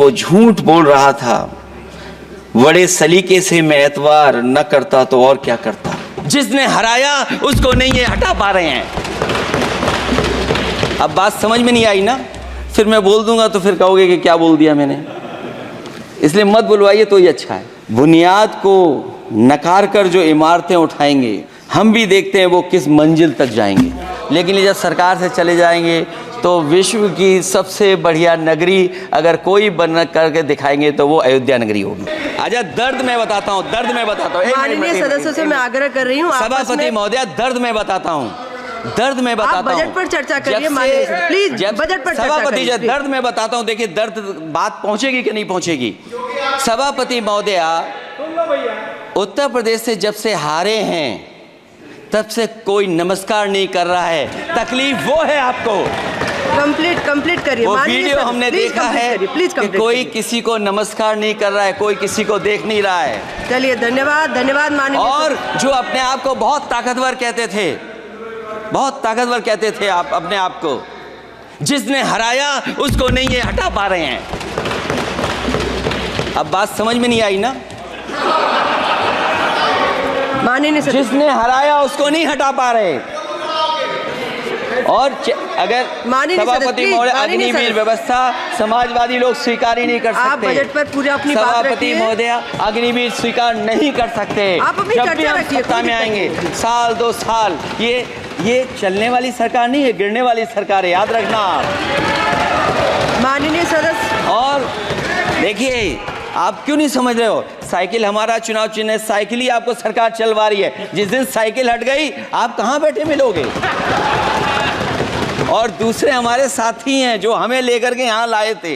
वो झूठ बोल रहा था, बड़े सलीके से मैं एतवार न करता तो और क्या करता। जिसने हराया उसको नहीं ये हटा पा रहे हैं। अब बात समझ में नहीं आई ना, फिर मैं बोल दूंगा तो फिर कहोगे कि क्या बोल दिया मैंने, इसलिए मत बुलवाइए तो ही अच्छा है। बुनियाद को नकार कर जो इमारतें उठाएंगे, हम भी देखते हैं वो किस मंजिल तक जाएंगे, लेकिन जब सरकार से चले जाएंगे तो विश्व की सबसे बढ़िया नगरी अगर कोई बन करके दिखाएंगे तो वो अयोध्या नगरी होगी। आजा दर्द मैं बताता हूँ, दर्द मैं बताता हूँ। माननीय सदस्यों से मैं आग्रह कर रही हूँ, सभापति महोदय दर्द मैं बताता हूँ, दर्द मैं बताता हूँ। बजट पर चर्चा करिए माननीय, प्लीज बजट पर चर्चा सभापति जी दर्द मैं बताता हूँ। देखिए दर्द बात पहुंचेगी कि नहीं पहुंचेगी। सभापति महोदय, उत्तर प्रदेश से जब से हारे हैं तब से कोई नमस्कार नहीं कर रहा है। तकलीफ वो है आपको। कंप्लीट करिए। वो वीडियो हमने देखा है कि कोई किसी को नमस्कार नहीं कर रहा है, कोई किसी को देख नहीं रहा है। चलिए धन्यवाद माननीय। और जो अपने आप को बहुत ताकतवर कहते थे, बहुत ताकतवर कहते थे आप अपने आप को, जिसने हराया उसको नहीं ये हटा पा रहे हैं। अब बात समझ में नहीं आई ना। माननीय जिसने हराया उसको नहीं हटा पा रहे। और अगर सभापति महोदय अग्निवीर व्यवस्था समाजवादी लोग स्वीकार ही नहीं कर सकते। आप बजट पर पूरी अपनी बात रखिए। सभापति महोदय अग्निवीर स्वीकार नहीं कर सकते। जब भी हम सत्ता में आएंगे, साल 2 साल, ये चलने वाली सरकार नहीं है, गिरने वाली सरकार है, याद रखना आप। माननीय सदस्य, और देखिए आप क्यों नहीं समझ रहे हो, साइकिल हमारा चुनाव चिन्ह है, साइकिल ही आपको सरकार चलवा रही है। जिस दिन साइकिल हट गई आप कहाँ बैठे मिलोगे। और दूसरे हमारे साथी हैं जो हमें लेकर के यहाँ लाए थे।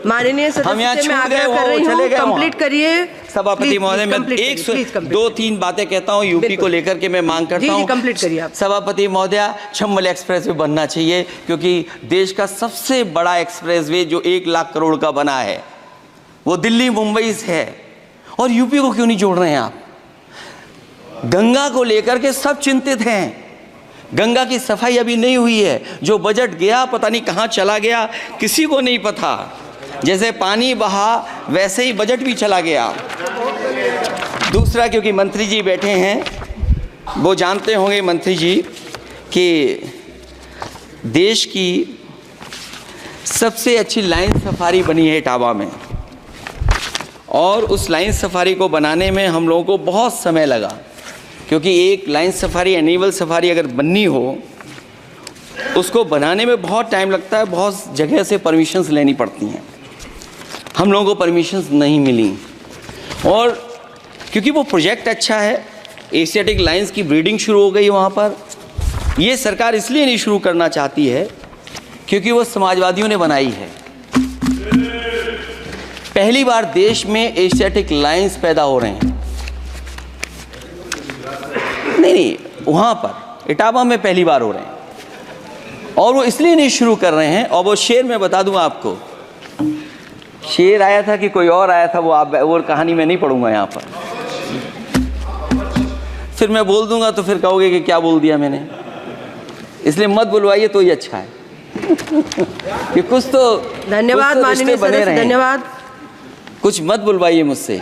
माननीय सदस्य, मैं आग्रह कर रही हूँ, कंप्लीट करिए। सभापति महोदय, मैं 2-3 बातें कहता हूँ यूपी को लेकर के मैं मांग करता हूँ। कंप्लीट करिए आप। सभापति महोदय, चंबल एक्सप्रेस वे बनना चाहिए, क्योंकि देश का सबसे बड़ा एक्सप्रेस वे जो 1 लाख करोड़ का बना है वो दिल्ली मुंबई से है। और यूपी को क्यों नहीं जोड़ रहे हैं आप। गंगा को लेकर के सब चिंतित हैं, गंगा की सफाई अभी नहीं हुई है। जो बजट गया पता नहीं कहाँ चला गया, किसी को नहीं पता। जैसे पानी बहा वैसे ही बजट भी चला गया। दूसरा, क्योंकि मंत्री जी बैठे हैं, वो जानते होंगे मंत्री जी कि देश की सबसे अच्छी लाइन सफारी बनी है इटावा में, और उस लाइन सफारी को बनाने में हम लोगों को बहुत समय लगा, क्योंकि एक लाइन सफारी, एनिमल सफारी अगर बननी हो उसको बनाने में बहुत टाइम लगता है, बहुत जगह से परमिशंस लेनी पड़ती हैं। हम लोगों को परमिशंस नहीं मिली, और क्योंकि वो प्रोजेक्ट अच्छा है, एशियाटिक लाइन्स की ब्रीडिंग शुरू हो गई वहाँ पर। ये सरकार इसलिए नहीं शुरू करना चाहती है क्योंकि वो समाजवादियों ने बनाई है। पहली बार देश में एशियाटिक लाइन्स पैदा हो रहे हैं। नहीं, वहाँ पर इटावा में पहली बार हो रहे हैं, और वो इसलिए नहीं शुरू कर रहे हैं। और वो शेर मैं बता दूंगा आपको, शेर आया था कि कोई और आया था, वो कहानी मैं नहीं पढ़ूंगा यहाँ पर, फिर मैं बोल दूंगा तो फिर कहोगे कि क्या बोल दिया मैंने, इसलिए मत बुलवाइए तो ही अच्छा है। कि कुछ तो धन्यवाद माननीय सदस्य, धन्यवाद। कुछ मत बुलवाइए मुझसे।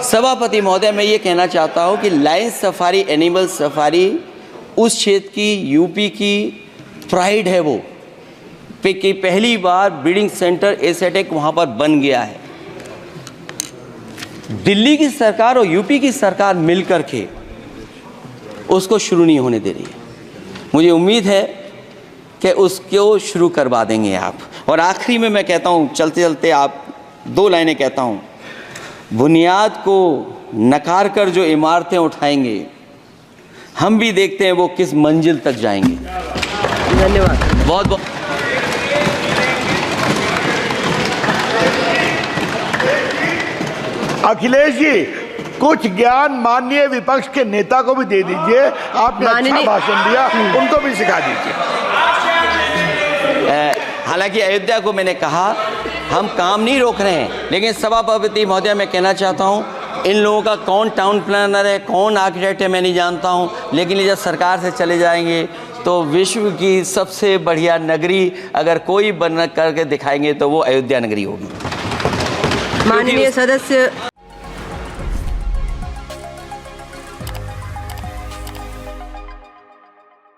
सभापति महोदय, मैं ये कहना चाहता हूँ कि लाइन सफारी, एनिमल सफारी उस क्षेत्र की, यूपी की प्राइड है वो, कि पहली बार ब्रीडिंग सेंटर एशियाटिक वहाँ पर बन गया है। दिल्ली की सरकार और यूपी की सरकार मिलकर के उसको शुरू नहीं होने दे रही है। मुझे उम्मीद है कि उसको शुरू करवा देंगे आप। और आखिरी में मैं कहता हूँ, चलते चलते आप 2 लाइनें कहता हूँ। बुनियाद को नकार कर जो इमारतें उठाएंगे, हम भी देखते हैं वो किस मंजिल तक जाएंगे। धन्यवाद, बहुत बहुत। अखिलेश जी, कुछ ज्ञान माननीय विपक्ष के नेता को भी दे दीजिए। आपने अच्छा भाषण दिया, उनको भी सिखा दीजिए। हालांकि अयोध्या को मैंने कहा हम काम नहीं रोक रहे हैं, लेकिन सभापति महोदय मैं कहना चाहता हूं, इन लोगों का कौन टाउन प्लानर है, कौन आर्किटेक्ट है मैं नहीं जानता हूं, लेकिन जब सरकार से चले जाएंगे तो विश्व की सबसे बढ़िया नगरी अगर कोई बन करके दिखाएंगे तो वो अयोध्या नगरी होगी। माननीय सदस्य